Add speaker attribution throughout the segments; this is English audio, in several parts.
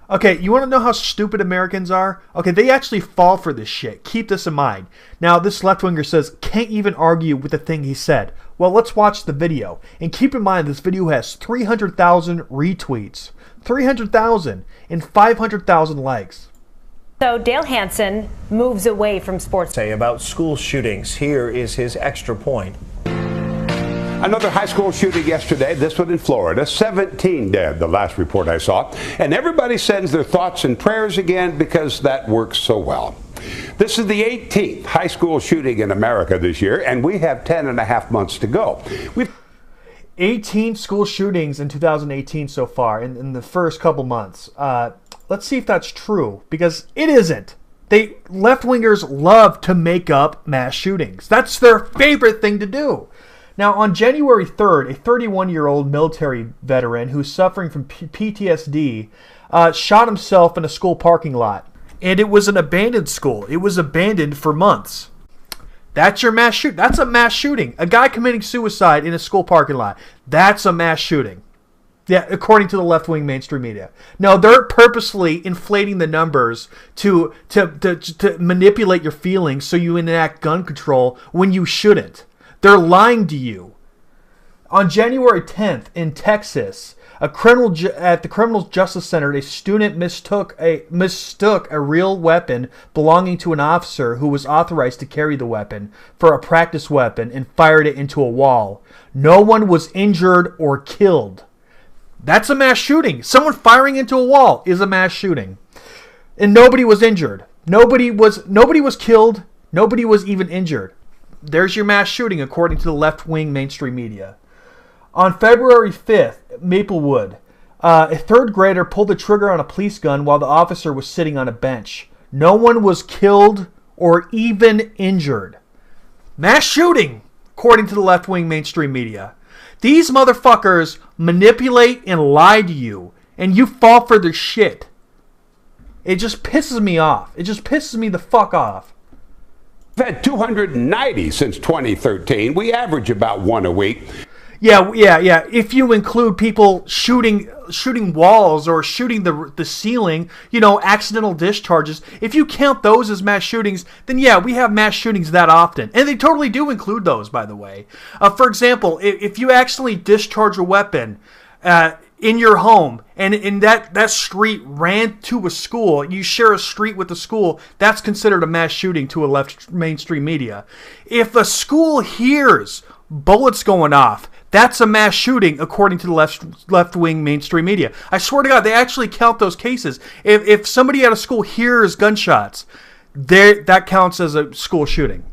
Speaker 1: Okay, you want to know how stupid Americans are? Okay, they actually fall for this shit. Keep this in mind. Now, this left-winger says, can't even argue with the thing he said. Well, let's watch the video. And keep in mind, this video has 300,000 retweets. 300,000 and 500,000 likes.
Speaker 2: So Dale Hansen moves away from sports.
Speaker 3: Say about school shootings. Here is his extra point.
Speaker 4: Another high school shooting yesterday, this one in Florida. 17 dead, the last report I saw. And everybody sends their thoughts and prayers again because that works so well. This is the 18th high school shooting in America this year, and we have 10 and a half months to go.
Speaker 1: 18 school shootings in 2018 so far, in the first couple months. Let's see if that's true, because it isn't. Left-wingers love to make up mass shootings. That's their favorite thing to do. Now, on January 3rd, a 31-year-old military veteran who's suffering from PTSD shot himself in a school parking lot. And it was an abandoned school. It was abandoned for months. That's your mass shoot. That's a mass shooting. A guy committing suicide in a school parking lot. That's a mass shooting. Yeah, according to the left-wing mainstream media. No, they're purposely inflating the numbers to manipulate your feelings so you enact gun control when you shouldn't. They're lying to you. On January 10th in Texas, at the Criminal Justice Center, a student mistook a real weapon belonging to an officer who was authorized to carry the weapon for a practice weapon and fired it into a wall. No one was injured or killed. That's a mass shooting. Someone firing into a wall is a mass shooting. And nobody was injured. Nobody was killed. Nobody was even injured. There's your mass shooting, according to the left-wing mainstream media. On February 5th, Maplewood, a third grader pulled the trigger on a police gun while the officer was sitting on a bench. No one was killed or even injured. Mass shooting, according to the left-wing mainstream media. These motherfuckers manipulate and lie to you, and you fall for their shit. It just pisses me off. It just pisses me the fuck off.
Speaker 4: We've had 290 since 2013. We average about one a week.
Speaker 1: Yeah. If you include people shooting walls or shooting the ceiling, accidental discharges, if you count those as mass shootings, then yeah, we have mass shootings that often. And they totally do include those, by the way. For example, if you actually discharge a weapon in your home, and in that street ran to a school, you share a street with the school, that's considered a mass shooting to a left mainstream media. If a school hears bullets going off, that's a mass shooting, according to the left-wing mainstream media. I swear to God, they actually count those cases. If somebody at a school hears gunshots, that counts as a school shooting.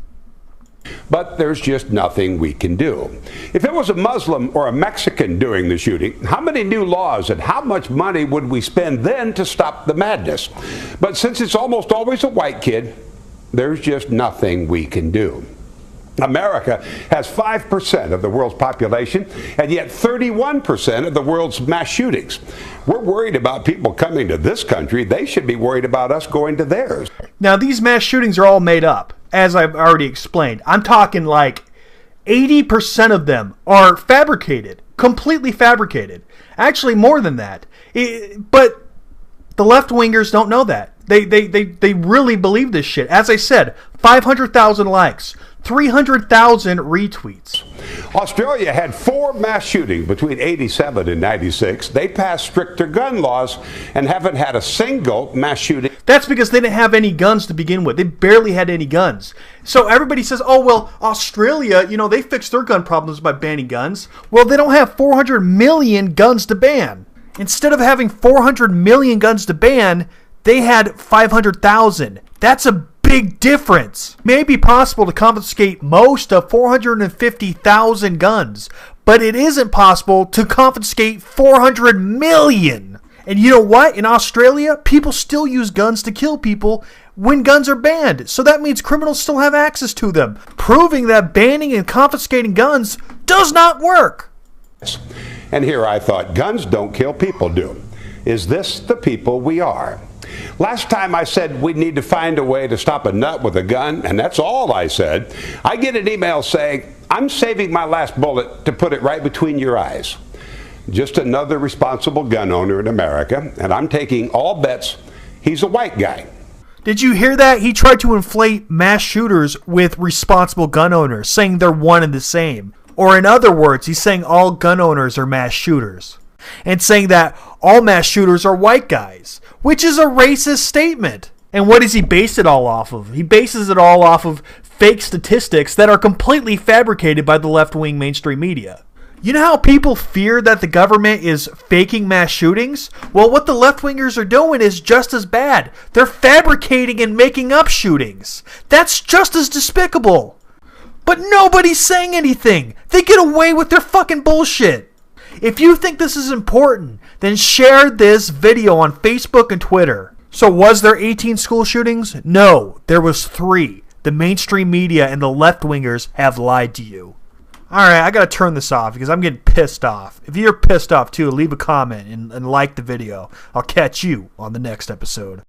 Speaker 4: But there's just nothing we can do. If it was a Muslim or a Mexican doing the shooting, how many new laws and how much money would we spend then to stop the madness? But since it's almost always a white kid, there's just nothing we can do. America has 5% of the world's population, and yet 31% of the world's mass shootings. We're worried about people coming to this country. They should be worried about us going to theirs.
Speaker 1: Now, these mass shootings are all made up, as I've already explained. I'm talking like 80% of them are fabricated, completely fabricated. Actually, more than that. But the left-wingers don't know that. They really believe this shit. As I said, 500,000 likes. 300,000 retweets.
Speaker 4: Australia had 4 mass shootings between 87 and 96. They passed stricter gun laws and haven't had a single mass shooting.
Speaker 1: That's because they didn't have any guns to begin with. They barely had any guns. So everybody says, oh, well, Australia, they fixed their gun problems by banning guns. Well, they don't have 400 million guns to ban. Instead of having 400 million guns to ban, they had 500,000. That's a big difference. It may be possible to confiscate most of 450,000 guns, but it isn't possible to confiscate 400 million. And you know what? In Australia, people still use guns to kill people when guns are banned. So that means criminals still have access to them, proving that banning and confiscating guns does not work.
Speaker 4: And here I thought, guns don't kill, people do. Is this the people we are? Last time I said we need to find a way to stop a nut with a gun, and that's all I said. I get an email saying, I'm saving my last bullet to put it right between your eyes. just another responsible gun owner in America, and I'm taking all bets he's a white guy.
Speaker 1: Did you hear that? He tried to inflate mass shooters with responsible gun owners, saying they're one and the same. Or in other words, he's saying all gun owners are mass shooters. And saying that all mass shooters are white guys, which is a racist statement. And what does he base it all off of? He bases it all off of fake statistics that are completely fabricated by the left-wing mainstream media. You know how people fear that the government is faking mass shootings? Well, what the left-wingers are doing is just as bad. They're fabricating and making up shootings. That's just as despicable. But nobody's saying anything. They get away with their fucking bullshit. If you think this is important, then share this video on Facebook and Twitter. So was there 18 school shootings? No, there was 3. The mainstream media and the left-wingers have lied to you. Alright, I gotta turn this off because I'm getting pissed off. If you're pissed off too, leave a comment and like the video. I'll catch you on the next episode.